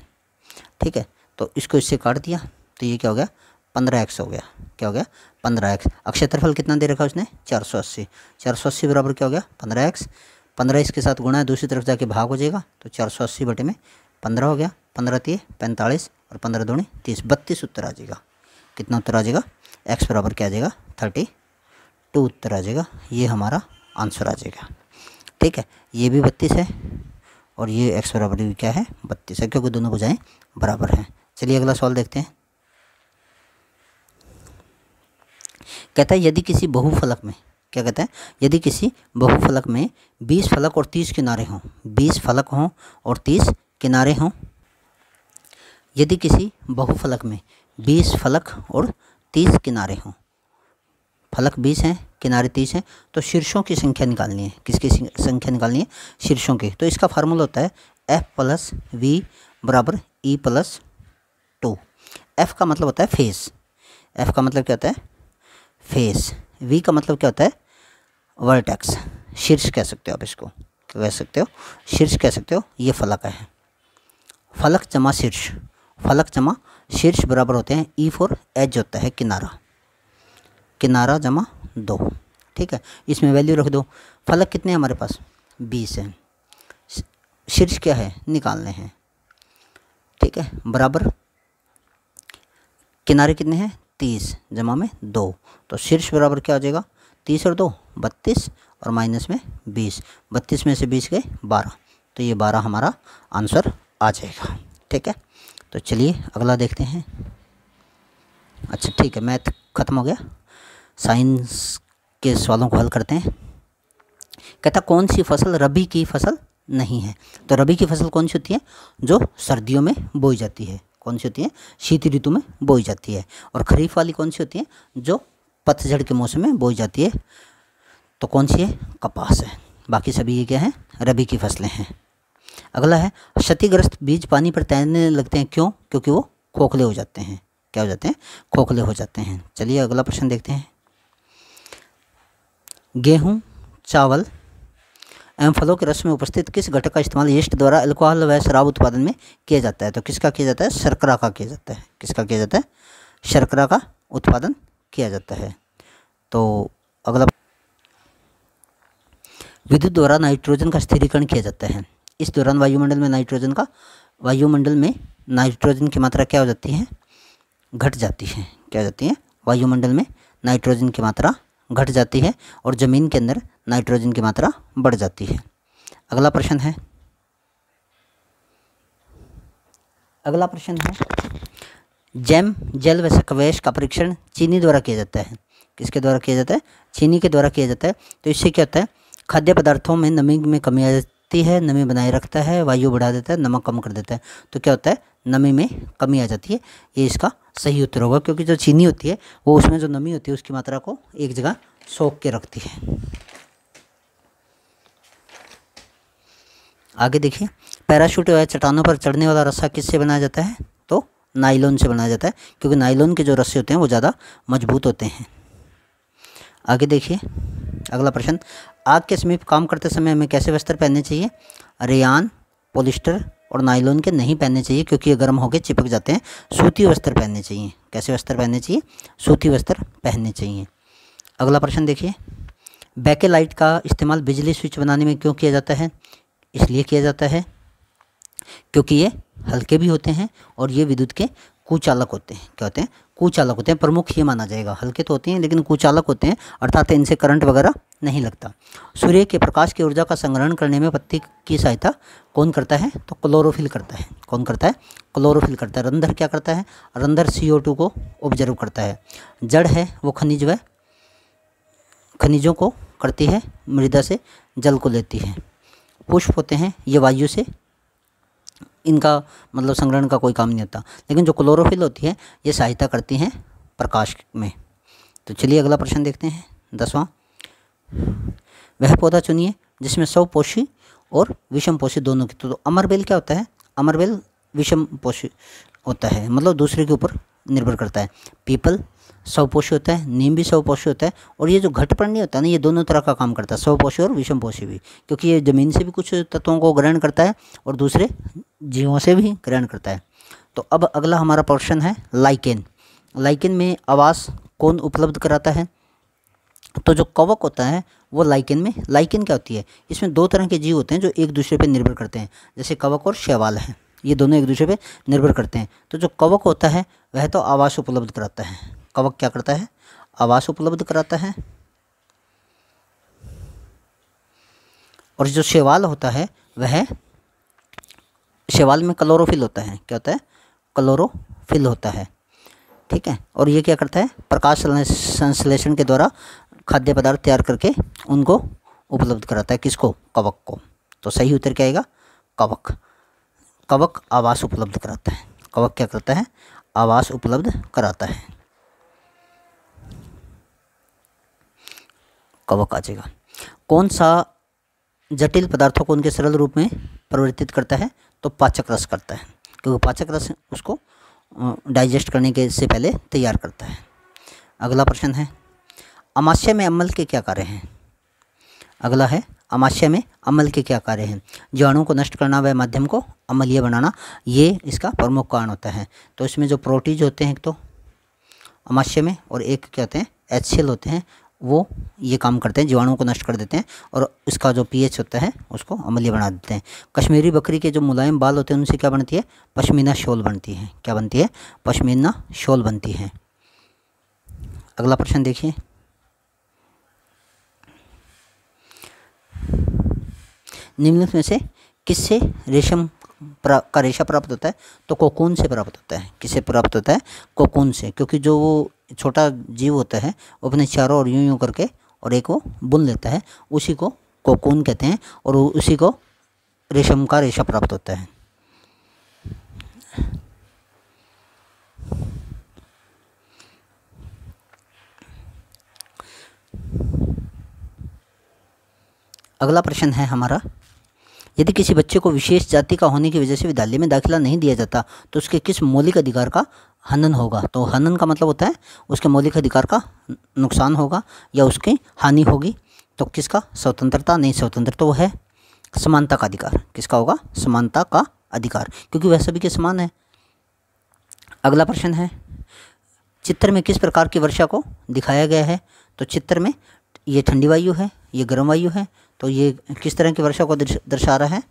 [SPEAKER 1] ठीक है। तो इसको इससे काट दिया, तो ये क्या हो गया? 15x हो गया। क्या हो गया? 15x। क्षेत्रफल कितना दे रखा है उसने? 480। 480 बराबर क्या हो गया? 15x। 15 इसके साथ गुणा है, दूसरी तरफ जाके भाग हो जाएगा, तो 480 बटे में 15 हो गया। 15 3 45 और 15 दूनी 30, 32 उत्तर आ जाएगा। कितना उत्तर आ जाएगा? x बराबर क्या आ जाएगा? 32 उत्तर आ जाएगा। ये हमारा आंसर आ जाएगा, ठीक है। ये भी 32 है, और ये x बराबर भी क्या है? 32 है, क्योंकि दोनों भुजाएं बराबर हैं। चलिए अगला सवाल देखते हैं। कहता है यदि किसी बहुफलक में, क्या कहता है? यदि किसी बहुफलक में 20 फलक और 30 किनारे हों, 20 फलक हों और 30 किनारे हों। यदि किसी बहुफलक में 20 फलक और 30 किनारे हों, फलक 20 हैं, किनारे 30 हैं, तो शीर्षों की संख्या निकालनी है। किसकी संख्या निकालनी है? शीर्षों की। तो इसका फार्मूला होता है F प्लस V बराबर E प्लस 2। F का मतलब होता है फेस, F का मतलब क्या होता है? फेस। V का मतलब क्या होता है? वर्टेक्स, शीर्ष कह सकते हो आप इसको, क्या कह सकते हो? शीर्ष कह सकते हो। ये फलक है, फलक जमा शीर्ष, फलक जमा शीर्ष बराबर होते हैं E फॉर एज होता है किनारा, किनारा जमा 2, ठीक है। इसमें वैल्यू रख दो। फलक कितने हैं हमारे पास? 20 हैं। शीर्ष क्या है? निकालने हैं, ठीक है। बराबर किनारे कितने हैं? 30 जमा में 2, तो शीर्ष बराबर क्या आ जाएगा? 30 और 2 32 और माइनस में 20, 32 में से 20 गए 12, तो ये 12 हमारा आंसर आ जाएगा, ठीक है। तो चलिए अगला देखते हैं। अच्छा ठीक है, मैथ खत्म हो गया, साइंस के सवालों को हल करते हैं। कहता कौन सी फसल रबी की फसल नहीं है? तो रबी की फसल कौन सी होती है? जो सर्दियों में बोई जाती है। कौन सी होती है? शीत ऋतु में बोई जाती है। और खरीफ वाली कौन सी होती है? जो पतझड़ के मौसम में बोई जाती है। तो कौन सी है? कपास है। बाकी सभी ये क्या है? रबी की फसलें हैं। अगला है क्षतिग्रस्त बीज पानी पर तैरने लगते हैं, क्यों? क्योंकि वो खोखले हो जाते हैं। क्या हो जाते हैं, खोखले हो जाते हैं। चलिए अगला प्रश्न देखते हैं। गेहूँ, चावल एवं फलों के रस में उपस्थित किस घटक का इस्तेमाल यीस्ट द्वारा अल्कोहल व शराब उत्पादन में किया जाता है? तो किसका किया जाता है? शर्करा का किया जाता है। किसका किया जाता है? शर्करा का उत्पादन किया जाता है। तो अगला, विद्युत द्वारा नाइट्रोजन का स्थिरीकरण किया जाता है। इस दौरान वायुमंडल में नाइट्रोजन की मात्रा क्या हो जाती है? घट जाती है। क्या हो जाती है? वायुमंडल में नाइट्रोजन की मात्रा घट जाती है और ज़मीन के अंदर नाइट्रोजन की मात्रा बढ़ जाती है। अगला प्रश्न है जैम, जल व स्क्वैश का परीक्षण चीनी द्वारा किया जाता है। किसके द्वारा किया जाता है? चीनी के द्वारा किया जाता है। तो इससे क्या होता है? खाद्य पदार्थों में नमी में कमी आ जाती है, नमी बनाए रखता है, वायु बढ़ा देता है, नमक कम कर देता है। तो क्या होता है? नमी में कमी आ जाती है। ये इसका सही उत्तर होगा, क्योंकि जो चीनी होती है वो उसमें जो नमी होती है उसकी मात्रा को एक जगह सोख के रखती है। आगे देखिए, पैराशूट या चट्टानों पर चढ़ने वाला रस्सा किससे बनाया जाता है? तो नायलॉन से बनाया जाता है, क्योंकि नायलॉन के जो रस्से होते हैं वो ज़्यादा मजबूत होते हैं। आगे देखिए अगला प्रश्न, आग के समीप काम करते समय हमें कैसे वस्त्र पहनने चाहिए? रेयान, पॉलिस्टर और नायलॉन के नहीं पहनने चाहिए, क्योंकि ये गर्म होकर चिपक जाते हैं। सूती वस्त्र पहनने चाहिए। कैसे वस्त्र पहनने चाहिए? सूती वस्त्र पहनने चाहिए। अगला प्रश्न देखिए, बैकेलाइट का इस्तेमाल बिजली स्विच बनाने में क्यों किया जाता है? इसलिए किया जाता है क्योंकि ये हल्के भी होते हैं और ये विद्युत के कुचालक होते हैं। क्या होते हैं? कुचालक होते हैं। प्रमुख ये माना जाएगा, हल्के तो होते हैं लेकिन कुचालक होते हैं, अर्थात इनसे करंट वगैरह नहीं लगता। सूर्य के प्रकाश की ऊर्जा का संग्रहण करने में पत्ती की सहायता कौन करता है? तो क्लोरोफिल करता है। कौन करता है? क्लोरोफिल करता है। रंध्र क्या करता है? रंध्र CO2 को ऑब्जर्व करता है। जड़ है वो खनिजों को करती है, मृदा से जल को लेती है। पुष्प होते हैं ये वायु से, इनका मतलब संग्रहण का कोई काम नहीं होता, लेकिन जो क्लोरोफिल होती है ये सहायता करती हैं प्रकाश में। तो चलिए अगला प्रश्न देखते हैं, 10वां। वह पौधा चुनिए जिसमें स्वपोषी और विषमपोषी दोनों की। तो अमरबेल क्या होता है? अमरबेल विषमपोषी होता है, मतलब दूसरे के ऊपर निर्भर करता है। पीपल स्वपोषी होता है, नीम भी स्वपोषी होता है, और ये जो घटपर्णी होता है ना, ये दोनों तरह का काम करता है, स्वपोषी और विषमपोषी भी, क्योंकि ये ज़मीन से भी कुछ तत्वों को ग्रहण करता है और दूसरे जीवों से भी ग्रहण करता है। तो अब अगला हमारा प्रश्न है लाइकेन। लाइकेन में आवास कौन उपलब्ध कराता है? तो जो कवक होता है वो लाइकेन में, लाइकेन क्या होती है? इसमें दो तरह के जीव होते हैं जो एक दूसरे पर निर्भर करते हैं, जैसे कवक और शैवाल हैं, ये दोनों एक दूसरे पे निर्भर करते हैं। तो जो कवक होता है वह तो आवास उपलब्ध कराता है। कवक क्या करता है? आवास उपलब्ध कराता है। और जो शैवाल होता है वह, शैवाल में क्लोरोफिल होता है। क्या होता है? क्लोरोफिल होता है। ठीक है, और ये क्या करता है? प्रकाश संश्लेषण के द्वारा खाद्य पदार्थ तैयार करके उनको उपलब्ध कराता है। किसको? कवक को। तो सही उत्तर क्या आएगा? कवक। कवक आवास उपलब्ध कराता है। कवक क्या करता है? आवास उपलब्ध कराता है। कवक आ जाएगा। कौन सा जटिल पदार्थों को उनके सरल रूप में परिवर्तित करता है? तो पाचक रस करता है, क्योंकि पाचक रस उसको डाइजेस्ट करने के से पहले तैयार करता है। अगला प्रश्न है, अमाशय में अम्ल के क्या कार्य हैं? अगला है, अमाशय में अम्ल के क्या कार्य हैं? जीवाणुओं को नष्ट करना व माध्यम को अम्लीय बनाना, ये इसका प्रमुख कारण होता है। तो इसमें जो प्रोटीज होते हैं एक तो अमाशय में, और एक क्या होते हैं? HCl होते हैं, वो ये काम करते हैं, जीवाणुओं को नष्ट कर देते हैं और इसका जो pH होता है उसको अम्लीय बना देते हैं। कश्मीरी बकरी के जो मुलायम बाल होते हैं उनसे क्या बनती है? पश्मीना शॉल बनती है। क्या बनती है? पश्मीना शॉल बनती है। अगला प्रश्न देखिए, निम्नलिखित में से किससे रेशम का रेशा प्राप्त होता है? तो कोकून से प्राप्त होता है। किससे प्राप्त होता है? कोकून से, क्योंकि जो वो छोटा जीव होता है वो अपने चारों ओर यूं यूं करके और एक वो बुन लेता है, उसी को कोकून कहते हैं, और उसी को रेशम का रेशा प्राप्त होता है। अगला प्रश्न है हमारा, यदि किसी बच्चे को विशेष जाति का होने की वजह से विद्यालय में दाखिला नहीं दिया जाता तो उसके किस मौलिक अधिकार का हनन होगा। तो हनन का मतलब होता है उसके मौलिक अधिकार का नुकसान होगा या उसकी हानि होगी। तो किसका? स्वतंत्रता नहीं, स्वतंत्रता वो है समानता का अधिकार। किसका होगा? समानता का अधिकार, क्योंकि वह सभी के समान है। अगला प्रश्न है, चित्र में किस प्रकार की वर्षा को दिखाया गया है। तो चित्र में ये ठंडी वायु है, ये गर्म वायु है, तो ये किस तरह की वर्षा को दर्शा रहा है।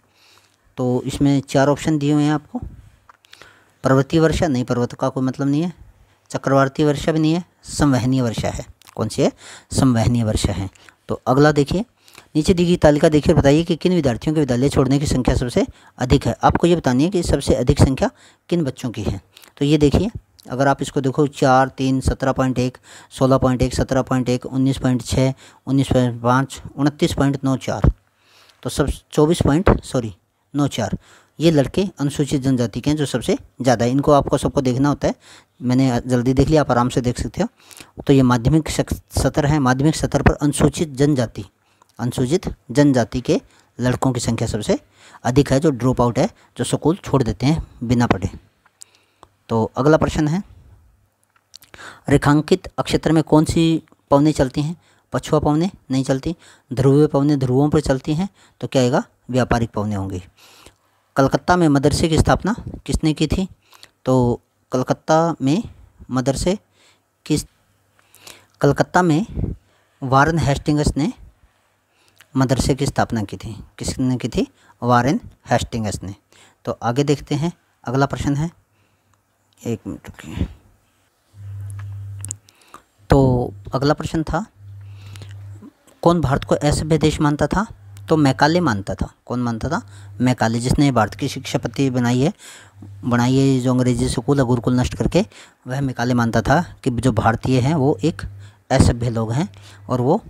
[SPEAKER 1] तो इसमें 4 ऑप्शन दिए हुए हैं आपको। पर्वतीय वर्षा नहीं, पर्वत का कोई मतलब नहीं है। चक्रवाती वर्षा भी नहीं है, संवहनीय वर्षा है। कौन सी है? संवहनीय वर्षा है। तो अगला देखिए, नीचे दी गई तालिका देखिए और बताइए कि किन विद्यार्थियों के विद्यालय छोड़ने की संख्या सबसे अधिक है। आपको ये बतानी है कि सबसे अधिक संख्या किन बच्चों की है। तो ये देखिए, अगर आप इसको देखो 4, 3, 17.1, 16.1, 17.1, 19.6, 19.5, 29.94, तो सब 24.94 ये लड़के अनुसूचित जनजाति के हैं जो सबसे ज़्यादा है। इनको आपको सबको देखना होता है, मैंने जल्दी देख लिया, आप आराम से देख सकते हो। तो ये माध्यमिक सत्र है, माध्यमिक सत्र पर अनुसूचित जनजाति के लड़कों की संख्या सबसे अधिक है, जो ड्रॉप आउट है, जो स्कूल छोड़ देते हैं बिना पढ़े। तो अगला प्रश्न है, रेखांकित अक्षेत्र में कौन सी पवनें चलती हैं। पछुआ पवनें नहीं चलती, ध्रुवीय पवनें ध्रुवों पर चलती हैं, तो क्या आएगा? व्यापारिक पवनें होंगी। कलकत्ता में मदरसे की स्थापना किसने की थी। तो कलकत्ता में वारेन हेस्टिंग्स ने मदरसे की स्थापना की थी। किसने की थी? वारेन हेस्टिंग्स ने। तो आगे देखते हैं, अगला प्रश्न है, 1 मिनट रुकिए। तो अगला प्रश्न था, कौन भारत को असभ्य देश मानता था। तो मैकाले मानता था। कौन मानता था? मैकाले, जिसने भारत की शिक्षा पद्धति बनाई है, जो अंग्रेजी स्कूल और गुरुकुल नष्ट करके, वह मैकाले मानता था कि जो भारतीय हैं वो एक असभ्य लोग हैं और वो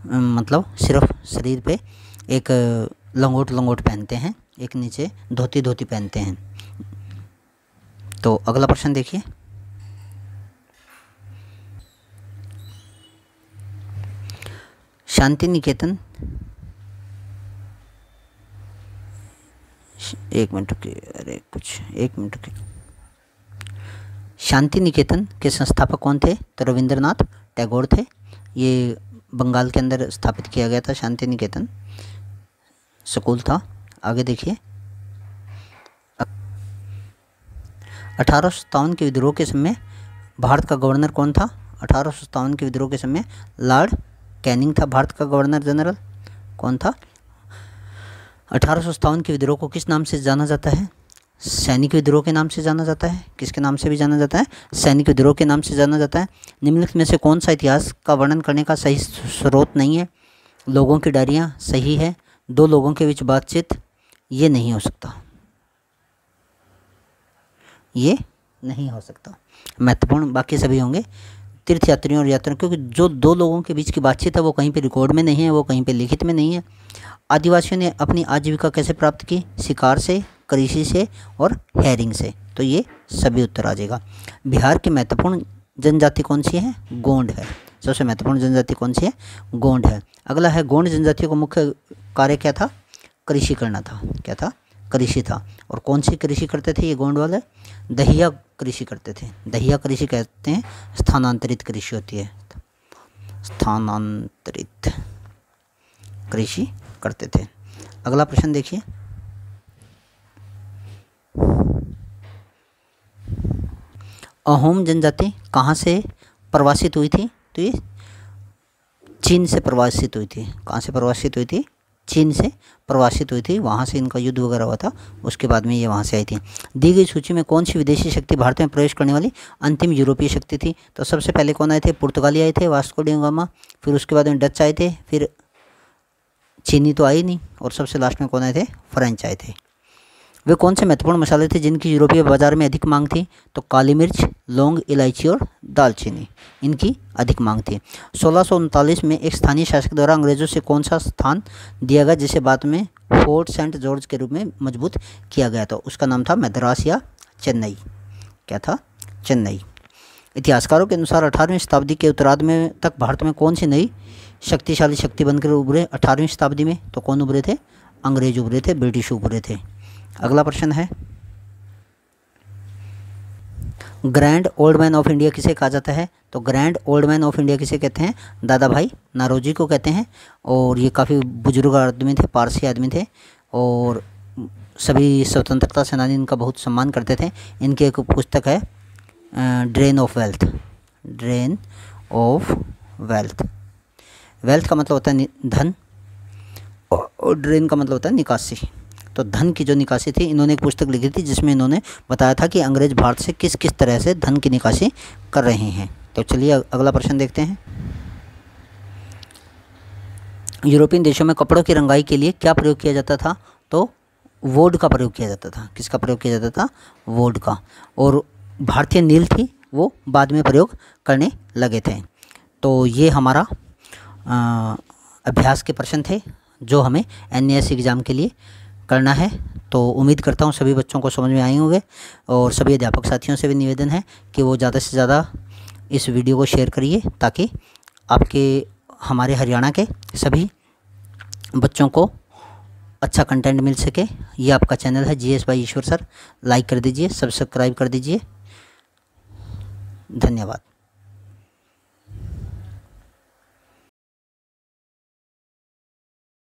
[SPEAKER 1] मतलब सिर्फ शरीर पे एक लंगोट पहनते हैं, एक नीचे धोती पहनते हैं। तो अगला प्रश्न देखिए, शांति निकेतन, 1 मिनट रुकिए, शांति निकेतन के संस्थापक कौन थे। तो रविंद्रनाथ टैगोर थे। ये बंगाल के अंदर स्थापित किया गया था, शांति निकेतन स्कूल था। आगे देखिए, 1857 के विद्रोह के समय भारत का गवर्नर कौन था। 1857 के विद्रोह के समय लॉर्ड कैनिंग था भारत का गवर्नर जनरल। कौन था? 1857 के विद्रोह को किस नाम से जाना जाता है। सैनिक विद्रोह के नाम से जाना जाता है। किसके नाम से भी जाना जाता है? सैनिक विद्रोह के नाम से जाना जाता है। निम्नलिखित में से कौन सा इतिहास का वर्णन करने का सही स्रोत नहीं है। लोगों की डायरियाँ सही है। 2 लोगों के बीच बातचीत, ये नहीं हो सकता, ये नहीं हो सकता। महत्वपूर्ण बाकी सभी होंगे। तीर्थयात्रियों और यात्रियों, क्योंकि जो 2 लोगों के बीच की बातचीत है वो कहीं पे रिकॉर्ड में नहीं है, वो कहीं पे लिखित में नहीं है। आदिवासियों ने अपनी आजीविका कैसे प्राप्त की। शिकार से, कृषि से और हेरिंग से। तो ये सभी उत्तर आ जाएगा। बिहार की महत्वपूर्ण जनजाति कौन सी है। गोंड है। सबसे महत्वपूर्ण जनजाति कौन सी है। गोंड है। अगला है, गोंड जनजातियों का मुख्य कार्य क्या था। कृषि करना था। क्या था। कृषि था। और कौन सी कृषि करते थे ये गोंड वाले। दहिया कृषि करते थे। दहिया कृषि कहते हैं, स्थानांतरित कृषि होती है, स्थानांतरित कृषि करते थे। अगला प्रश्न देखिए, अहोम जनजाति कहाँ से प्रवासित हुई थी। तो ये चीन से प्रवासित हुई थी। कहाँ से प्रवासित हुई थी। चीन से प्रवासित हुई थी। वहाँ से इनका युद्ध वगैरह हुआ था, उसके बाद में ये वहाँ से आई थी। दी गई सूची में कौन सी विदेशी शक्ति भारत में प्रवेश करने वाली अंतिम यूरोपीय शक्ति थी। तो सबसे पहले कौन आए थे। पुर्तगाली आए थे, वास्को डी गामा। फिर उसके बाद में डच आए थे, फिर चीनी तो आई नहीं, और सबसे लास्ट में कौन आए थे। फ्रेंच आए थे। वे कौन से महत्वपूर्ण मसाले थे जिनकी यूरोपीय बाजार में अधिक मांग थी। तो काली मिर्च, लौंग, इलायची और दालचीनी, इनकी अधिक मांग थी। 1639 में एक स्थानीय शासक द्वारा अंग्रेजों से कौन सा स्थान दिया गया जिसे बाद में फोर्ट सेंट जॉर्ज के रूप में मजबूत किया गया था। उसका नाम था मद्रास या चेन्नई। क्या था। चेन्नई। इतिहासकारों के अनुसार 18वीं शताब्दी के उत्तरार्ध में तक भारत में कौन सी नई शक्तिशाली शक्ति बनकर उभरे 18वीं शताब्दी में। तो कौन उभरे थे। अंग्रेज उभरे थे, ब्रिटिश उभरे थे। अगला प्रश्न है, grand old man of India किसे कहा जाता है? तो grand old man of India किसे कहते हैं? दादा भाई नौरोजी को कहते हैं। और ये काफ़ी बुजुर्ग आदमी थे, पारसी आदमी थे, और सभी स्वतंत्रता सेनानी इनका बहुत सम्मान करते थे। इनकी एक पुस्तक है drain of wealth. Drain of wealth. Wealth का मतलब होता है धन, और ड्रेन का मतलब होता है निकासी। तो धन की जो निकासी थी, इन्होंने एक पुस्तक लिखी थी जिसमें इन्होंने बताया था कि अंग्रेज भारत से किस किस तरह से धन की निकासी कर रहे हैं। तो चलिए अगला प्रश्न देखते हैं। यूरोपियन देशों में कपड़ों की रंगाई के लिए क्या प्रयोग किया जाता था? तो वुड का प्रयोग किया जाता था। किसका प्रयोग किया जाता था? वुड का। और भारतीय नील थी, वो बाद में प्रयोग करने लगे थे। तो ये हमारा अभ्यास के प्रश्न थे जो हमें NAS एग्ज़ाम के लिए करना है। तो उम्मीद करता हूँ सभी बच्चों को समझ में आए होंगे, और सभी अध्यापक साथियों से भी निवेदन है कि वो ज़्यादा से ज़्यादा इस वीडियो को शेयर करिए, ताकि आपके हमारे हरियाणा के सभी बच्चों को अच्छा कंटेंट मिल सके। ये आपका चैनल है GS बाय ईश्वर सर। लाइक कर दीजिए, सब्सक्राइब कर दीजिए। धन्यवाद।